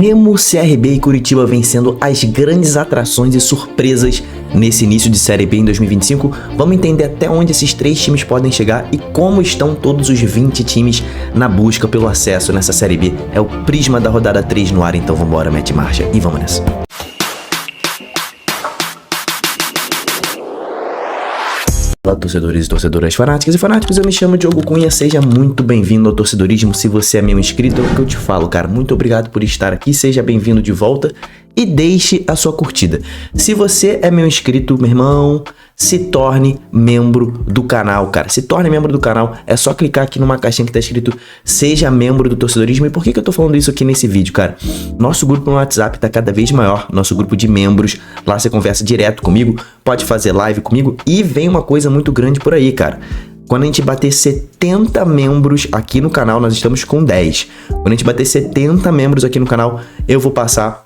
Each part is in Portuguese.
Remo, CRB e Curitiba vêm sendo as grandes atrações e surpresas nesse início de Série B em 2025. Vamos entender até onde esses três times podem chegar e como estão todos os 20 times na busca pelo acesso nessa Série B. É o Prisma da rodada 3 no ar, então vambora, mete marcha e vamos nessa. Olá, torcedores e torcedoras fanáticas e fanáticos, eu me chamo Diogo Cunha, seja muito bem-vindo ao Torcedorismo. Se você é meu inscrito, é o que eu te falo, cara, muito obrigado por estar aqui, seja bem-vindo de volta e deixe a sua curtida. Se você é meu inscrito, meu irmão, se torne membro do canal, cara, se torne membro do canal, é só clicar aqui numa caixinha que tá escrito seja membro do Torcedorismo. E por que eu tô falando isso aqui nesse vídeo, cara? Nosso grupo no WhatsApp tá cada vez maior, nosso grupo de membros, lá você conversa direto comigo, pode fazer live comigo e vem uma coisa muito grande por aí, cara. Quando a gente bater 70 membros aqui no canal, nós estamos com 10. Quando a gente bater 70 membros aqui no canal, eu vou passar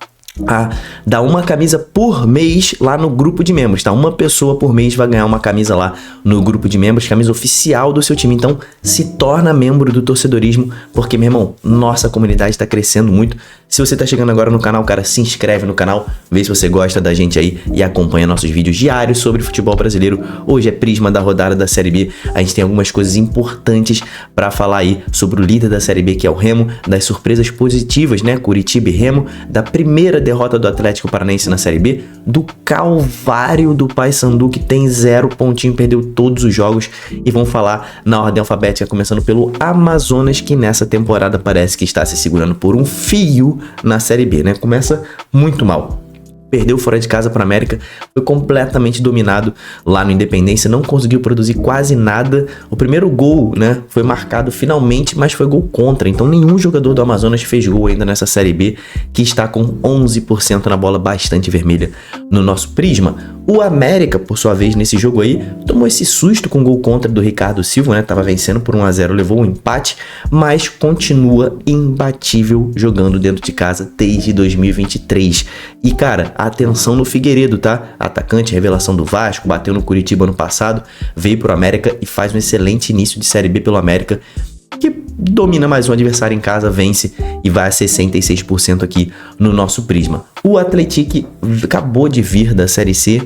a dar uma camisa por mês lá no grupo de membros, tá? Uma pessoa por mês vai ganhar uma camisa lá no grupo de membros, camisa oficial do seu time. Então, se torna membro do Torcedorismo, porque, meu irmão, nossa comunidade tá crescendo muito. Se você tá chegando agora no canal, cara, se inscreve no canal, vê se você gosta da gente aí e acompanha nossos vídeos diários sobre futebol brasileiro. Hoje é Prisma da rodada da Série B. A gente tem algumas coisas importantes pra falar aí sobre o líder da Série B, que é o Remo, das surpresas positivas, né? Curitiba e Remo, da primeira derrota do Atlético Paranaense na Série B, do calvário do Paysandu, que tem 0 pontinho, perdeu todos os jogos, e vamos falar na ordem alfabética, começando pelo Amazonas, que nessa temporada parece que está se segurando por um fio na Série B, né? Começa muito mal. Perdeu fora de casa para a América, foi completamente dominado lá no Independência, não conseguiu produzir quase nada. O primeiro gol, né, foi marcado finalmente, mas foi gol contra. Então nenhum jogador do Amazonas fez gol ainda nessa Série B, que está com 11% na bola, bastante vermelha no nosso Prisma. O América, por sua vez, nesse jogo aí, tomou esse susto com o gol contra do Ricardo Silva, né? Tava vencendo por 1-0, levou um empate, mas continua imbatível jogando dentro de casa desde 2023. E, cara, atenção no Figueiredo, tá? Atacante, revelação do Vasco, bateu no Curitiba ano passado, veio pro América e faz um excelente início de Série B pelo América, que domina mais um adversário em casa, vence e vai a 66% aqui no nosso Prisma. O Atlético acabou de vir da Série C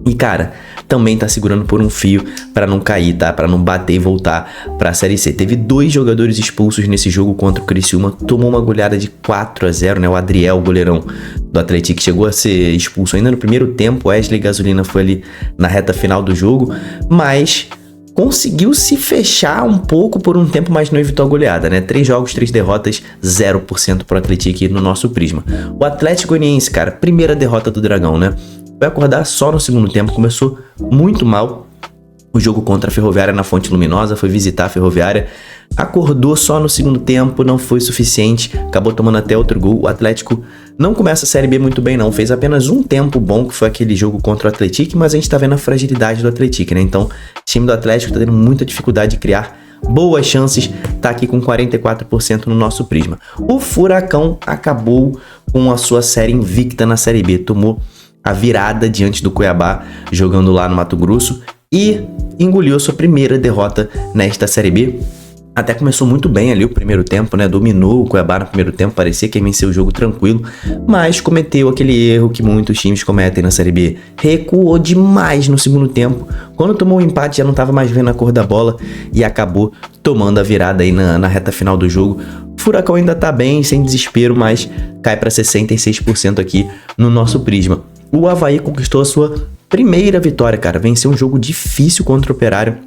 e, cara, também tá segurando por um fio para não cair, tá? Para não bater e voltar para a Série C. Teve 2 jogadores expulsos nesse jogo contra o Criciúma, tomou uma goleada de 4-0, né? O Adriel, o goleirão do Atlético, chegou a ser expulso ainda no primeiro tempo. Wesley Gasolina foi ali na reta final do jogo, mas conseguiu se fechar um pouco por um tempo, mas não evitou a goleada, né? 3 jogos, 3 derrotas, 0% pro Atlético aqui no nosso Prisma. O Atlético Goianiense, cara, primeira derrota do Dragão, né? Vai acordar só no segundo tempo, começou muito mal o jogo contra a Ferroviária na Fonte Luminosa, foi visitar a Ferroviária, acordou só no segundo tempo, não foi suficiente, acabou tomando até outro gol. O Atlético não começa a Série B muito bem não, fez apenas um tempo bom, que foi aquele jogo contra o Atlético, mas a gente tá vendo a fragilidade do Atlético, né? Então, o time do Atlético tá tendo muita dificuldade de criar boas chances, tá aqui com 44% no nosso Prisma. O Furacão acabou com a sua série invicta na Série B, tomou a virada diante do Cuiabá, jogando lá no Mato Grosso, e engoliu a sua primeira derrota nesta Série B. Até começou muito bem ali o primeiro tempo, né? Dominou o Cuiabá no primeiro tempo, parecia que ia vencer o jogo tranquilo, mas cometeu aquele erro que muitos times cometem na Série B. Recuou demais no segundo tempo. Quando tomou o empate já não estava mais vendo a cor da bola e acabou tomando a virada aí na reta final do jogo. O Furacão ainda tá bem, sem desespero, mas cai para 66% aqui no nosso Prisma. O Avaí conquistou a sua primeira vitória, cara. Venceu um jogo difícil contra o Operário.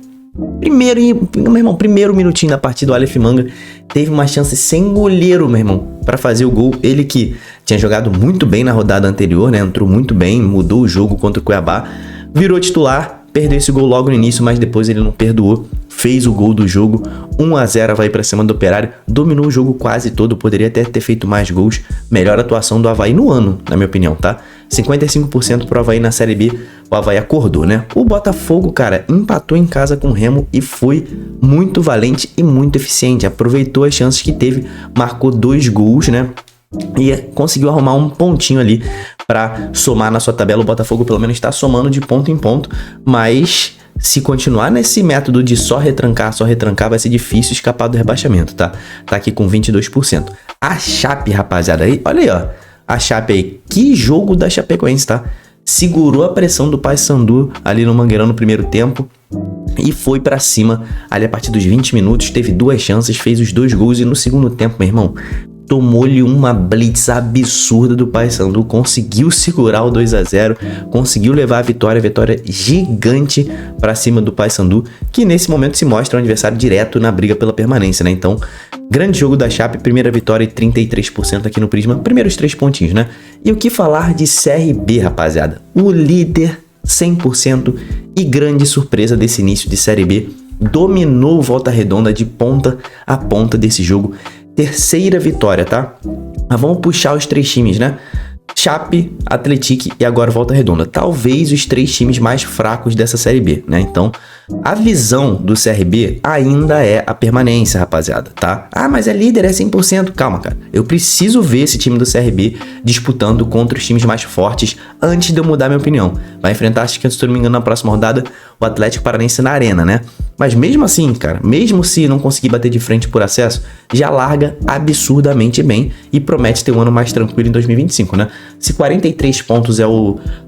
Primeiro minutinho da partida, o Aleph Manga teve uma chance sem goleiro, meu irmão, para fazer o gol. Ele que tinha jogado muito bem na rodada anterior, né? Entrou muito bem, mudou o jogo contra o Cuiabá, virou titular, perdeu esse gol logo no início, mas depois ele não perdoou, fez o gol do jogo, 1-0, Avaí pra cima do Operário, dominou o jogo quase todo, poderia até ter feito mais gols. Melhor atuação do Avaí no ano, na minha opinião, tá? 55% pro Avaí na Série B, o Avaí acordou, né? O Botafogo, cara, empatou em casa com o Remo e foi muito valente e muito eficiente, aproveitou as chances que teve, marcou 2 gols, né? E conseguiu arrumar um pontinho ali para somar na sua tabela. O Botafogo pelo menos está somando de ponto em ponto, mas se continuar nesse método de só retrancar, vai ser difícil escapar do rebaixamento, tá? Tá aqui com 22%. A Chape, rapaziada, aí, olha aí, ó. A Chape aí, que jogo da Chapecoense, tá? Segurou a pressão do Paysandu ali no Mangueirão no primeiro tempo e foi pra cima ali a partir dos 20 minutos, teve 2 chances, fez os 2 gols e no segundo tempo, meu irmão, tomou-lhe uma blitz absurda do Paysandu, conseguiu segurar o 2-0, conseguiu levar a vitória gigante pra cima do Paysandu, que nesse momento se mostra um adversário direto na briga pela permanência, né? Então, grande jogo da Chape, primeira vitória e 33% aqui no Prisma, primeiros 3 pontinhos, né? E o que falar de CRB, rapaziada? O líder 100% e grande surpresa desse início de Série B, dominou Volta Redonda de ponta a ponta desse jogo. Terceira vitória, tá? Mas vamos puxar os 3 times, né? Chape, Atlético e agora Volta Redonda. Talvez os 3 times mais fracos dessa Série B, né? Então, a visão do CRB ainda é a permanência, rapaziada, tá? Ah, mas é líder, é 100%. Calma, cara. Eu preciso ver esse time do CRB disputando contra os times mais fortes antes de eu mudar minha opinião. Vai enfrentar, acho que, se eu não me engano, na próxima rodada, o Atlético Paranaense na Arena, né? Mas mesmo assim, cara, mesmo se não conseguir bater de frente por acesso, já larga absurdamente bem e promete ter um ano mais tranquilo em 2025, né? Se 43 pontos é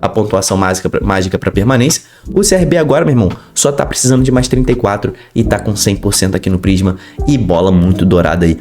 a pontuação mágica para permanência, o CRB agora, meu irmão, só tá precisando de mais 34 e tá com 100% aqui no Prisma e bola muito dourada aí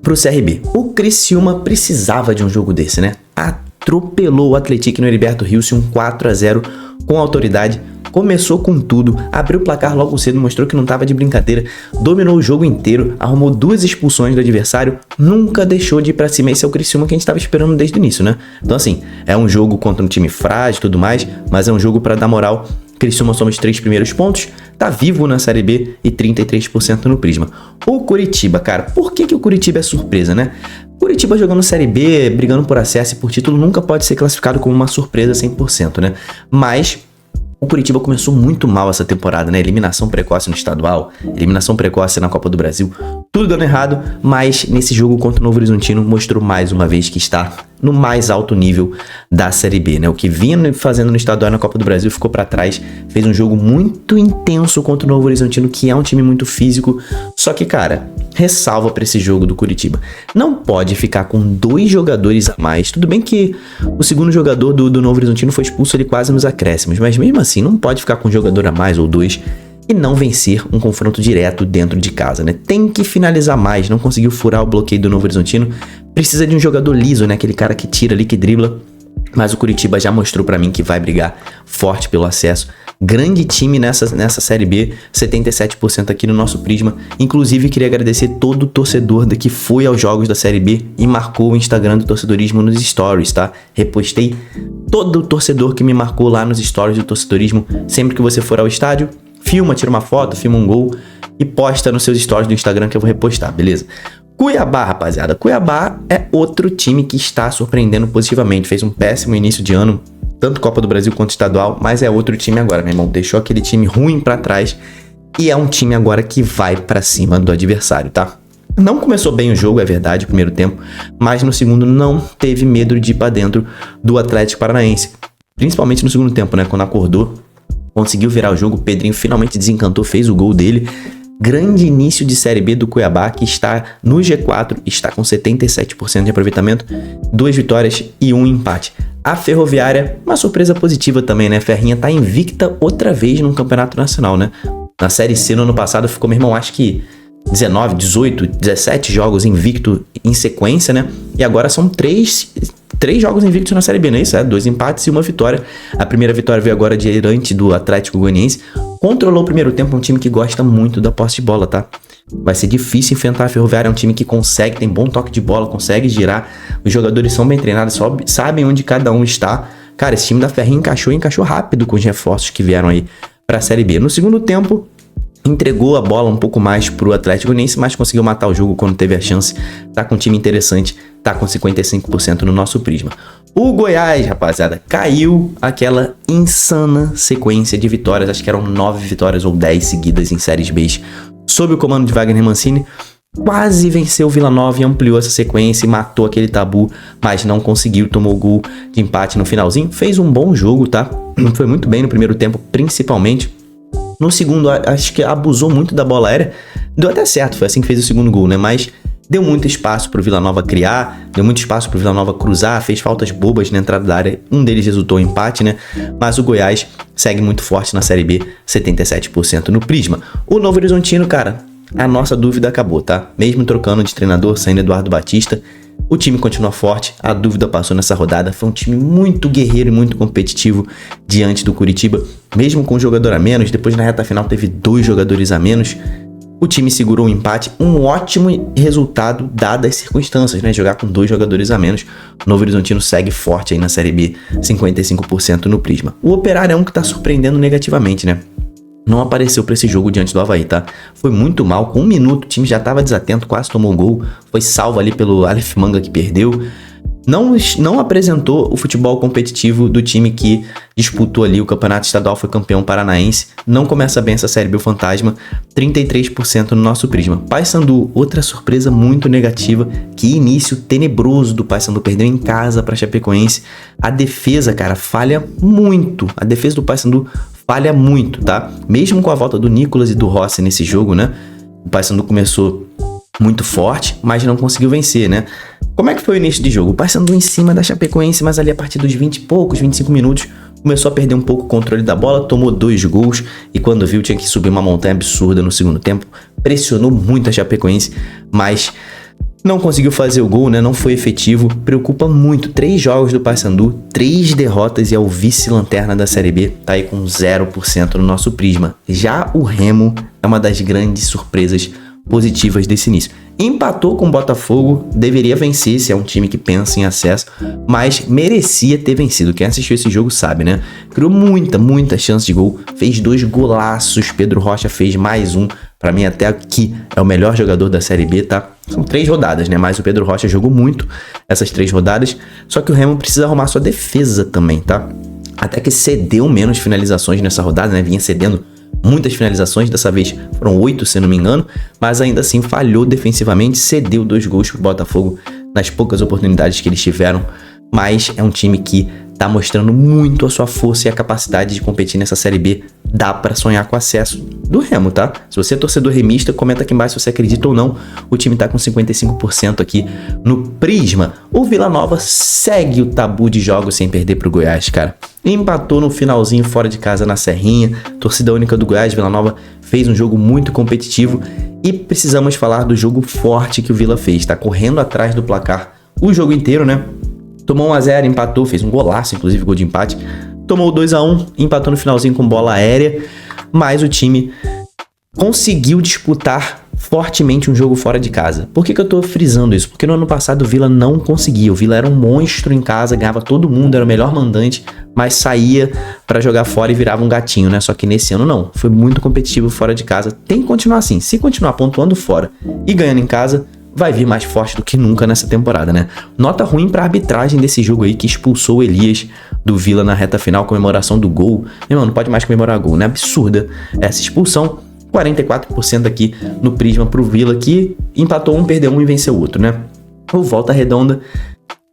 pro CRB. O Criciúma precisava de um jogo desse, né? Atropelou o Atlético no Heriberto Rilson, um 4-0 com autoridade. Começou com tudo, abriu o placar logo cedo, mostrou que não tava de brincadeira, dominou o jogo inteiro, arrumou 2 expulsões do adversário, nunca deixou de ir pra cima. Esse é o Criciúma que a gente tava esperando desde o início, né? Então assim, é um jogo contra um time frágil e tudo mais, mas é um jogo pra dar moral. Criciúma soma os 3 primeiros pontos, tá vivo na Série B e 33% no Prisma. O Curitiba, cara, por que o Curitiba é surpresa, né? Curitiba jogando Série B, brigando por acesso e por título, nunca pode ser classificado como uma surpresa 100%, né? Mas o Curitiba começou muito mal essa temporada, né? Eliminação precoce no estadual, eliminação precoce na Copa do Brasil, tudo dando errado, mas nesse jogo contra o Novo Horizontino mostrou mais uma vez que está no mais alto nível da Série B, né? O que vinha fazendo no estadual e na Copa do Brasil ficou para trás, fez um jogo muito intenso contra o Novo Horizontino, que é um time muito físico, só que, cara, ressalva para esse jogo do Curitiba. Não pode ficar com 2 jogadores a mais. Tudo bem que o segundo jogador do Novo Horizontino foi expulso ali quase nos acréscimos, mas mesmo assim não pode ficar com um jogador a mais ou 2 e não vencer um confronto direto dentro de casa, né? Tem que finalizar mais, não conseguiu furar o bloqueio do Novo Horizontino. Precisa de um jogador liso, né? Aquele cara que tira ali, que dribla. Mas o Curitiba já mostrou pra mim que vai brigar forte pelo acesso. Grande time nessa Série B, 77% aqui no nosso Prisma. Inclusive, queria agradecer todo o torcedor que foi aos jogos da Série B e marcou o Instagram do Torcedorismo nos stories, tá? Repostei todo o torcedor que me marcou lá nos stories do Torcedorismo. Sempre que você for ao estádio, filma, tira uma foto, filma um gol e posta nos seus stories do Instagram que eu vou repostar, beleza? Cuiabá, rapaziada. Cuiabá é outro time que está surpreendendo positivamente. Fez um péssimo início de ano, tanto Copa do Brasil quanto estadual, mas é outro time agora, meu irmão. Deixou aquele time ruim pra trás e é um time agora que vai pra cima do adversário, tá? Não começou bem o jogo, é verdade, o primeiro tempo, mas no segundo não teve medo de ir pra dentro do Atlético Paranaense. Principalmente no segundo tempo, né? Quando acordou, conseguiu virar o jogo, o Pedrinho finalmente desencantou, fez o gol dele. Grande início de Série B do Cuiabá, que está no G4, está com 77% de aproveitamento, 2 vitórias e 1 empate. A Ferroviária, uma surpresa positiva também, né? Ferrinha tá invicta outra vez no Campeonato Nacional, né? Na Série C no ano passado ficou, meu irmão, acho que 19, 18, 17 jogos invicto em sequência, né? E agora são 3 jogos invictos na Série B, não é isso? 2 empates e 1 vitória. A primeira vitória veio agora diante do Atlético Goianiense. Controlou o primeiro tempo, um time que gosta muito da posse de bola, tá? Vai ser difícil enfrentar a Ferroviária, é um time que consegue, tem bom toque de bola, consegue girar. Os jogadores são bem treinados, sabem onde cada um está. Cara, esse time da Ferrinha encaixou rápido com os reforços que vieram aí pra Série B. No segundo tempo, entregou a bola um pouco mais pro Atlético Goianiense, mas conseguiu matar o jogo quando teve a chance. Tá com um time interessante, tá com 55% no nosso Prisma. O Goiás, rapaziada, caiu aquela insana sequência de vitórias, acho que eram 9 vitórias ou 10 seguidas em séries B, sob o comando de Wagner Mancini. Quase venceu o Vila Nova e ampliou essa sequência e matou aquele tabu, mas não conseguiu, tomou gol de empate no finalzinho. Fez um bom jogo, tá? Foi muito bem no primeiro tempo, principalmente. No segundo, acho que abusou muito da bola aérea. Deu até certo, foi assim que fez o segundo gol, né? Mas deu muito espaço pro Vila Nova criar, deu muito espaço pro Vila Nova cruzar, fez faltas bobas na entrada da área. Um deles resultou em empate, né? Mas o Goiás segue muito forte na Série B, 77% no Prisma. O Novo Horizontino, cara, a nossa dúvida acabou, tá? Mesmo trocando de treinador, saindo Eduardo Batista, o time continua forte, a dúvida passou nessa rodada. Foi um time muito guerreiro e muito competitivo diante do Curitiba, mesmo com um jogador a menos. Depois na reta final teve 2 jogadores a menos. O time segurou o empate, um ótimo resultado dadas as circunstâncias, né? Jogar com 2 jogadores a menos. O Novo Horizontino segue forte aí na Série B, 55% no Prisma. O Operário é um que tá surpreendendo negativamente, né? Não apareceu para esse jogo diante do Avaí, tá? Foi muito mal, com 1 minuto o time já tava desatento, quase tomou um gol. Foi salvo ali pelo Aleph Manga que perdeu. Não apresentou o futebol competitivo do time que disputou ali o campeonato estadual, foi campeão paranaense. Não começa bem essa Série B, o Fantasma, 33% no nosso Prisma. Paysandu, outra surpresa muito negativa, que início tenebroso do Paysandu, perdeu em casa para Chapecoense. A defesa, cara, falha muito. A defesa do Paysandu falha muito, tá? Mesmo com a volta do Nicolas e do Rossi nesse jogo, né? O Paysandu começou muito forte, mas não conseguiu vencer, né? Como é que foi o início de jogo? O Paysandu em cima da Chapecoense, mas ali a partir dos 20 e poucos, 25 minutos, começou a perder um pouco o controle da bola, tomou 2 gols e quando viu tinha que subir uma montanha absurda no segundo tempo. Pressionou muito a Chapecoense, mas não conseguiu fazer o gol, né? Não foi efetivo. Preocupa muito. 3 jogos do Paysandu, 3 derrotas e é o vice-lanterna da Série B. Tá aí com 0% no nosso Prisma. Já o Remo é uma das grandes surpresas positivas desse início. Empatou com o Botafogo, deveria vencer se é um time que pensa em acesso, mas merecia ter vencido. Quem assistiu esse jogo sabe, né? Criou muita chance de gol, fez 2 golaços, Pedro Rocha fez mais um. Pra mim até aqui é o melhor jogador da Série B, tá? São 3 rodadas, né? Mas o Pedro Rocha jogou muito essas 3 rodadas, só que o Remo precisa arrumar sua defesa também, tá? Até que cedeu menos finalizações nessa rodada, né? Vinha cedendo muitas finalizações, dessa vez foram 8 se não me engano, mas ainda assim falhou defensivamente, cedeu 2 gols pro Botafogo nas poucas oportunidades que eles tiveram, mas é um time que tá mostrando muito a sua força e a capacidade de competir nessa Série B. Dá pra sonhar com acesso do Remo, tá? Se você é torcedor remista, comenta aqui embaixo se você acredita ou não. O time tá com 55% aqui no Prisma. O Vila Nova segue o tabu de jogos sem perder pro Goiás, cara. Empatou no finalzinho fora de casa na Serrinha. Torcida única do Goiás, Vila Nova fez um jogo muito competitivo. E precisamos falar do jogo forte que o Vila fez. Tá correndo atrás do placar o jogo inteiro, né? Tomou 1-0, empatou, fez um golaço, inclusive gol de empate. Tomou 2-1, empatou no finalzinho com bola aérea, mas o time conseguiu disputar fortemente um jogo fora de casa. Por que eu tô frisando isso? Porque no ano passado o Vila não conseguia. O Vila era um monstro em casa, ganhava todo mundo, era o melhor mandante, mas saía pra jogar fora e virava um gatinho, né? Só que nesse ano não. Foi muito competitivo fora de casa. Tem que continuar assim. Se continuar pontuando fora e ganhando em casa, vai vir mais forte do que nunca nessa temporada, né? Nota ruim pra arbitragem desse jogo aí, que expulsou o Elias do Vila na reta final, comemoração do gol. Meu irmão, não pode mais comemorar gol, né? Absurda essa expulsão. 44% aqui no Prisma pro Vila, que empatou um, perdeu um e venceu o outro, né? O Volta Redonda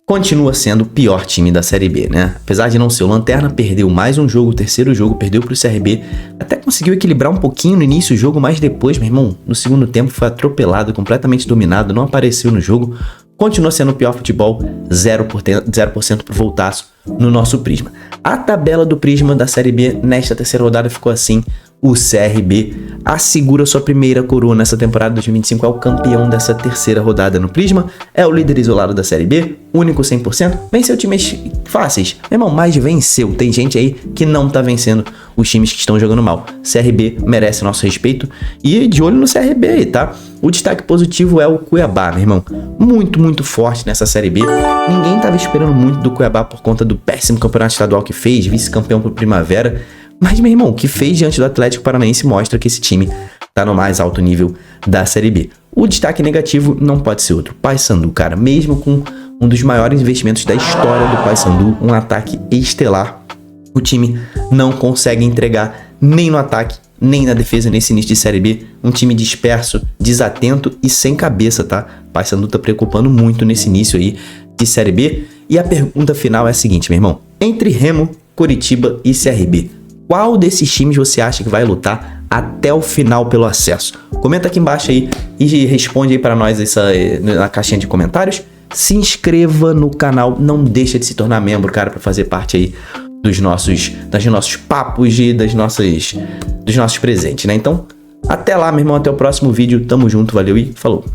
continua sendo o pior time da Série B, né? Apesar de não ser o lanterna, perdeu mais um jogo, o terceiro jogo, perdeu pro CRB. Até conseguiu equilibrar um pouquinho no início do jogo, mas depois, meu irmão, no segundo tempo foi atropelado, completamente dominado, não apareceu no jogo. Continua sendo o pior futebol, 0% pro Voltaço no nosso Prisma. A tabela do Prisma da Série B nesta terceira rodada ficou assim. O CRB assegura sua primeira coroa nessa temporada 2025, é o campeão dessa terceira rodada no Prisma, é o líder isolado da Série B, único 100%, venceu times fáceis, meu irmão, mas venceu. Tem gente aí que não tá vencendo os times que estão jogando mal. CRB merece nosso respeito e de olho no CRB aí, tá? O destaque positivo é o Cuiabá, meu irmão, muito forte nessa Série B. Ninguém tava esperando muito do Cuiabá por conta do péssimo campeonato estadual que fez, vice-campeão pro Primavera. Mas, meu irmão, o que fez diante do Atlético Paranaense mostra que esse time tá no mais alto nível da Série B. O destaque negativo não pode ser outro. Paysandu, cara, mesmo com um dos maiores investimentos da história do Paysandu, um ataque estelar, o time não consegue entregar nem no ataque, nem na defesa nesse início de Série B. Um time disperso, desatento e sem cabeça, tá? Paysandu tá preocupando muito nesse início aí de Série B. E a pergunta final é a seguinte, meu irmão. Entre Remo, Curitiba e CRB, qual desses times você acha que vai lutar até o final pelo acesso. Comenta aqui embaixo aí e responde aí para nós na caixinha de comentários. Se inscreva no canal, não deixa de se tornar membro, cara, para fazer parte aí dos nossos papos e dos nossos presentes, né? Então, até lá, meu irmão, até o próximo vídeo. Tamo junto, valeu e falou!